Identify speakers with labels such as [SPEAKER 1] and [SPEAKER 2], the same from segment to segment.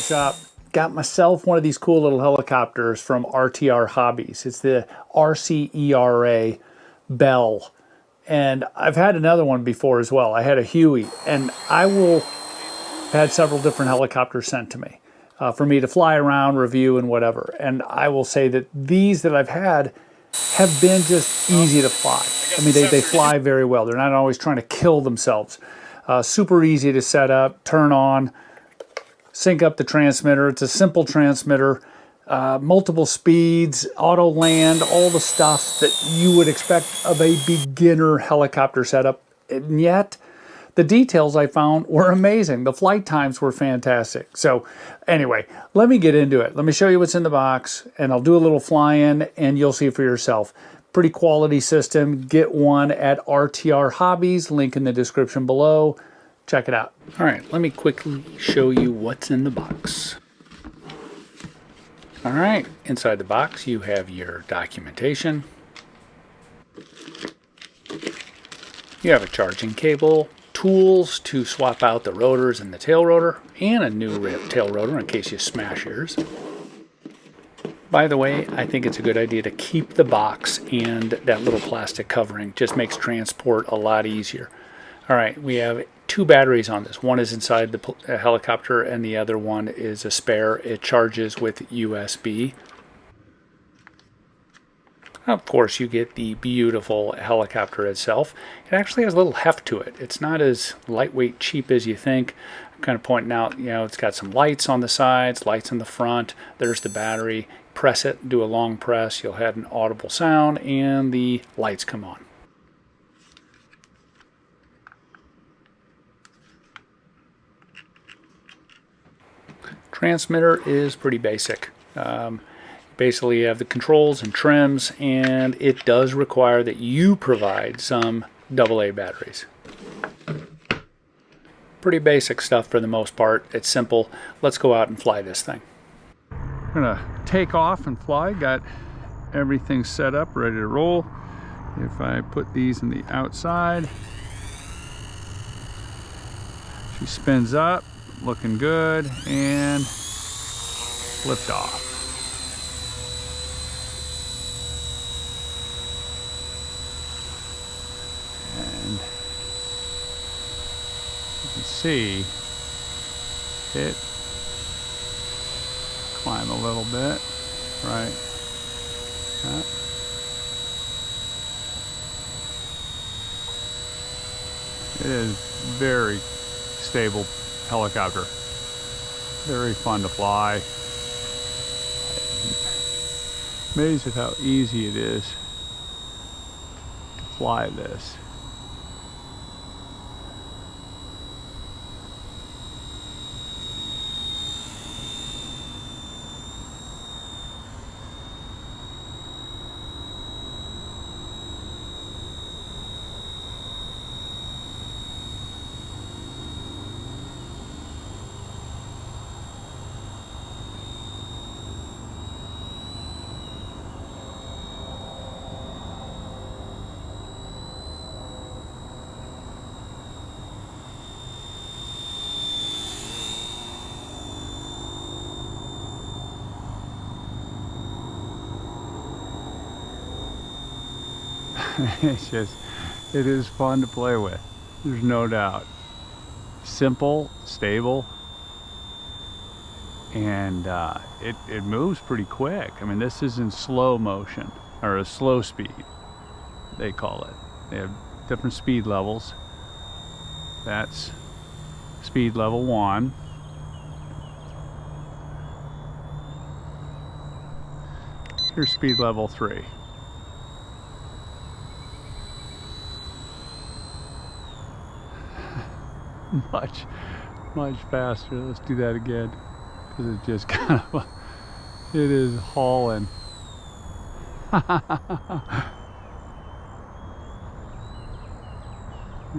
[SPEAKER 1] what's up? Got myself one of these cool little helicopters from RTR Hobbies. It's the RCERA Bell. And I've had another one before as well. I had a Huey, and had several different helicopters sent to me for me to fly around, review, and whatever. And I will say that these that I've had have been just easy to fly. I mean, they fly very well. They're not always trying to kill themselves. Super easy to set up, turn on, sync up the transmitter. It's a simple transmitter, multiple speeds, auto land, all the stuff that you would expect of a beginner helicopter setup. And yet, the details I found were amazing. The flight times were fantastic. So anyway, let me get into it. Let me show you what's in the box, and I'll do a little fly-in, and you'll see for yourself. Pretty quality system. Get one at RTR Hobbies. Link in the description below. Check it out. All right, let me quickly show you what's in the box. All right, inside the box you have your documentation. You have a charging cable, tools to swap out the rotors and the tail rotor, and a new tail rotor in case you smash yours. By the way, I think it's a good idea to keep the box and that little plastic covering. Just makes transport a lot easier. All right, we have 2 batteries on this. One is inside the helicopter and the other one is a spare. It charges with USB. Of course, you get the beautiful helicopter itself. It actually has a little heft to it. It's not as lightweight, cheap as you think. I'm kind of pointing out, it's got some lights on the sides, lights in the front. There's the battery. Press it, do a long press. You'll have an audible sound, and the lights come on. Transmitter is pretty basic. Basically, you have the controls and trims, and it does require that you provide some AA batteries. Pretty basic stuff for the most part. It's simple. Let's go out and fly this thing. I'm gonna take off and fly. Got everything set up, ready to roll. If I put these in the outside, she spins up, looking good, and lift off. And you can see it climb a little bit, right? It is very stable helicopter. Very fun to fly. Amazed at how easy it is to fly this. It is fun to play with. There's no doubt. Simple, stable, and it moves pretty quick. I mean, this is in slow motion, or a slow speed, they call it. They have different speed levels. That's speed level 1. Here's speed level 3. much faster. Let's do that again, because it just kind of, it is hauling. And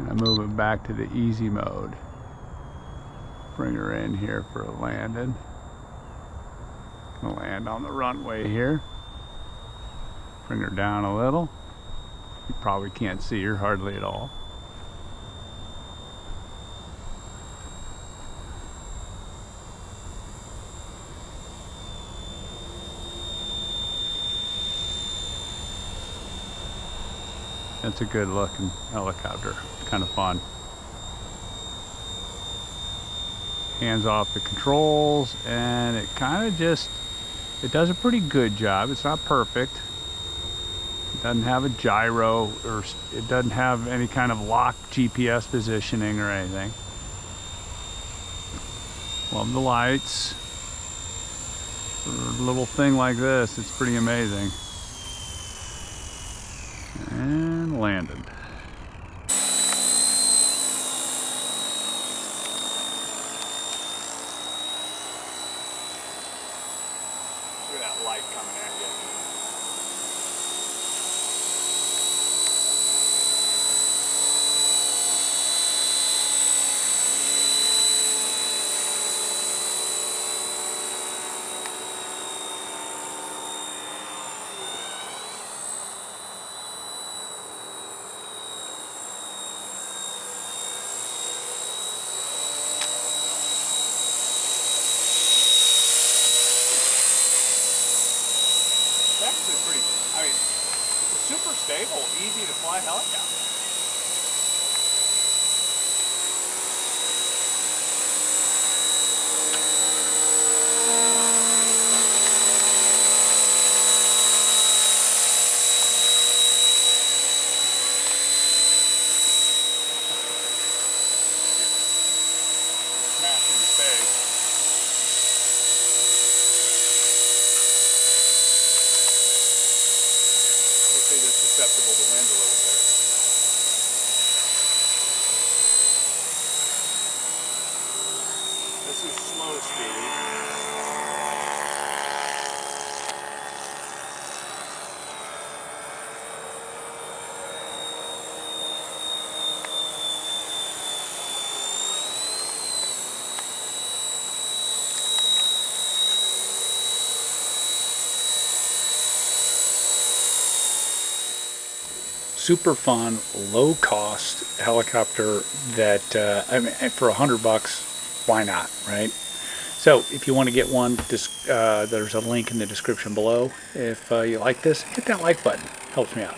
[SPEAKER 1] I move it back to the easy mode. Bring her in here for a landing. Gonna land on the runway here. Bring her down a little. You probably can't see her hardly at all. That's a good looking helicopter. Kind of fun. Hands off the controls, and it kind of just, it does a pretty good job. It's not perfect. It doesn't have a gyro, or it doesn't have any kind of locked GPS positioning or anything. Love the lights. For a little thing like this, it's pretty amazing. And landed. Look at that light coming at you. It's actually pretty, I mean, it's a super stable, easy to fly helicopter. Smash in the face. Hopefully they're susceptible to wind a little bit. This is slow speed. Super fun, low cost helicopter that, I mean, for $100, why not, right? So if you want to get one, there's a link in the description below. If you like this, hit that like button. Helps me out.